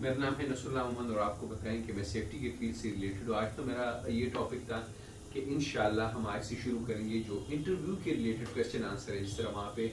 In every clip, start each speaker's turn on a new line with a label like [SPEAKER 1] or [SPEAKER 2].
[SPEAKER 1] मेरा नाम है नसरुल्लाह मोहम्मद और आपको बताएं कि मैं सेफ्टी के फील्ड से रिलेटेड हूँ। आज तो मेरा ये टॉपिक था कि इंशाल्लाह हम आज से शुरू करेंगे जो इंटरव्यू के रिलेटेड क्वेश्चन आंसर है। जिस तरह वहाँ पे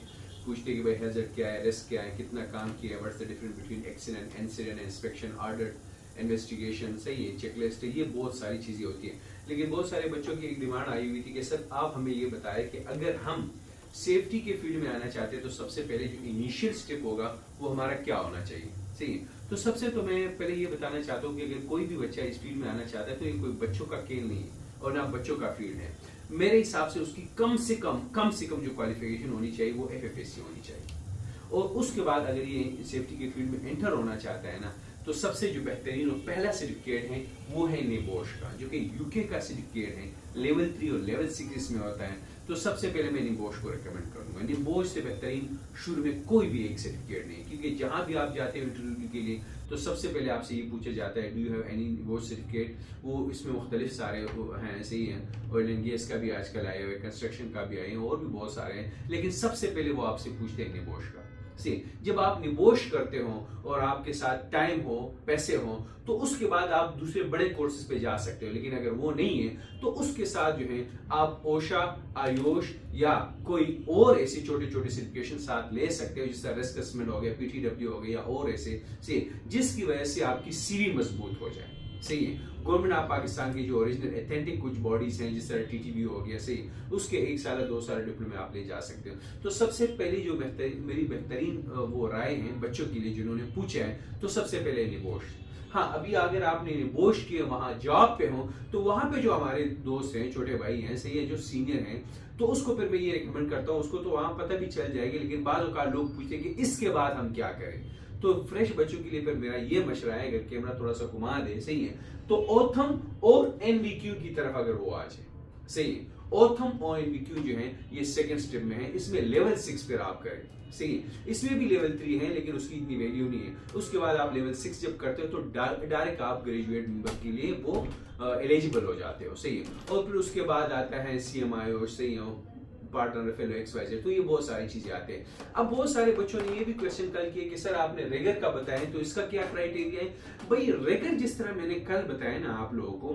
[SPEAKER 1] पूछते कि भाई हैजर्ड क्या है, रिस्क क्या है, कितना काम किया है, what's the difference between accident, incident, inspection, order, investigation, सही है, चेकलिस्ट है, ये बहुत सारी चीज़ें होती हैं। लेकिन बहुत सारे बच्चों की एक डिमांड आई हुई थी कि सर आप हमें ये बताएं कि अगर हम सेफ्टी के फील्ड में आना चाहते हैं तो सबसे पहले जो इनिशियल स्टेप होगा वो हमारा क्या होना चाहिए। सही है, तो सबसे तो मैं पहले ये बताना चाहता हूँ कि अगर कोई भी बच्चा इस फील्ड में आना चाहता है तो ये कोई बच्चों का खेल नहीं है और ना बच्चों का फील्ड है। मेरे हिसाब से उसकी कम से कम जो क्वालिफिकेशन होनी चाहिए वो FFSC होनी चाहिए। और उसके बाद अगर ये सेफ्टी के फील्ड में एंटर होना चाहता है ना, तो सबसे जो बेहतरीन और पहला सर्टिफिकेट है वो है निबोश का, जो कि यूके का सर्टिफिकेट है। लेवल 3 और लेवल 6 इसमें होता है। तो सबसे पहले मैं निबोश को रिकमेंड करूंगा। निबोश से बेहतरीन शुरू में कोई भी एक सर्टिफिकेट नहीं, क्योंकि जहां भी आप जाते हो इंटरव्यू के लिए तो सबसे पहले आपसे ये पूछा जाता है, do you have any NEBOSH certificate. वो इसमें मुख्तलिफ सारे हैं, ऐसे ही हैं, ऑयल एंड गैस का भी आजकल आए हुए, कंस्ट्रक्शन का भी आए हैं और भी बहुत सारे हैं, लेकिन सबसे पहले वो आपसे पूछते हैं निबोश का। जब आप निबोश करते हो और आपके साथ टाइम हो, पैसे हो, तो उसके बाद आप दूसरे बड़े कोर्सेज पे जा सकते हो। लेकिन अगर वो नहीं है तो उसके साथ जो है आप ओशा, आयोश या कोई और ऐसे छोटे छोटे सर्टिफिकेशन साथ ले सकते हो, जिस तरह रिस्क असेसमेंट हो गया, PTW हो गया और ऐसे से, जिसकी वजह से आपकी CV मजबूत हो जाए। सही है, गवर्नमेंट ऑफ पाकिस्तान की जो ओरिजिनल एथेंटिक कुछ बॉडीज हैं, जिस तरह TTB हो गया, सही, उसके 1 साल 2 साल डिप्लोमे आप ले जा सकते हो। तो सबसे पहली जो मेरी बेहतरीन वो राय है बच्चों के लिए जिन्होंने पूछा है, तो सबसे पहले निबोश। हाँ, अभी अगर आपने निबोश किए, वहां जॉब पे हो, तो वहां पे जो हमारे दोस्त हैं, छोटे भाई हैं, सही है, जो सीनियर हैं, तो उसको फिर मैं ये रिकमेंड करता हूँ, उसको तो वहां पता भी चल जाएगी। लेकिन बाद औक़ात लोग पूछते कि इसके बाद हम क्या करें, तो फ्रेश बच्चों के लिए फिर मेरा ये मशवरा है, अगर कैमरा थोड़ा सा घुमा दे, सही है, तो ओथम और NVQ की तरफ अगर वो आ जाए, सही है, ओथम और NVQ जो है ये सेकंड स्टेप में है, इसमें लेवल 6 पर आप करें। सही है, इसमें भी लेवल 3 है लेकिन उसकी इतनी वैल्यू नहीं है। उसके बाद आप लेवल 6 जब करते हो तो डायरेक्ट आप ग्रेजुएट मेंबर के लिए वो एलिजिबल हो जाते हो। सही है, और फिर उसके बाद आता है CMIO, सही है, पार्टनर फेलो XYZ, तो ये बहुत सारी चीजें आते हैं। अब बहुत सारे बच्चों ने ये भी क्वेश्चन कल किया कि सर आपने रेगर का बताया, तो इसका क्या क्राइटेरिया है। भाई रेगर जिस तरह मैंने कल बताया ना आप लोगों को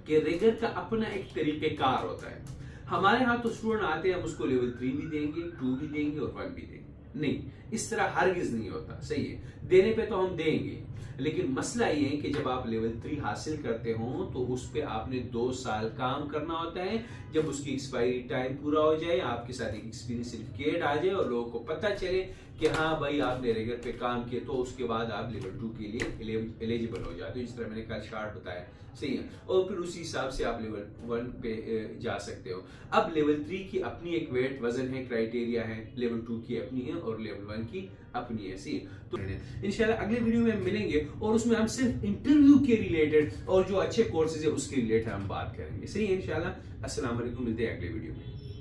[SPEAKER 1] कि रेगर का अपना एक तरीकेकार होता है। हमारे यहाँ तो स्टूडेंट आते हैं, हम उसको लेवल 3 भी देंगे, 2 भी देंगे और 1 भी देंगे। नहीं, इस तरह हरगिज नहीं होता। सही है, देने पे तो हम देंगे, लेकिन मसला ये है कि जब आप लेवल 3 हासिल करते हो तो उस पे आपने 2 साल काम करना होता है। जब उसकी एक्सपायरी टाइम पूरा हो जाए, आपके साथ एक एक्सपीरियंस सर्टिफिकेट आ जाए और लोगों को पता चले कि हाँ भाई आपने रेगर पे काम किया, तो उसके बाद आप लेवल 2 के लिए एलिजिबल हो जाते हो, जिस तरह मैंने कल शार्ट बताया। सही है, और फिर उसी हिसाब से आप लेवल 1 पे जा सकते हो। अब लेवल 3 की अपनी एक वेट वजन है, क्राइटेरिया है, लेवल 2 की अपनी है और लेवल 1 की अपनी है। सही, तो इंशाल्लाह अगले वीडियो में मिलेंगे और उसमें हम सिर्फ इंटरव्यू के रिलेटेड और जो अच्छे कोर्सेज है उसके रिलेटेड हम बात करेंगे। सही है, इंशाल्लाह। अस्सलाम वालेकुम, मिलते हैं अगले वीडियो में।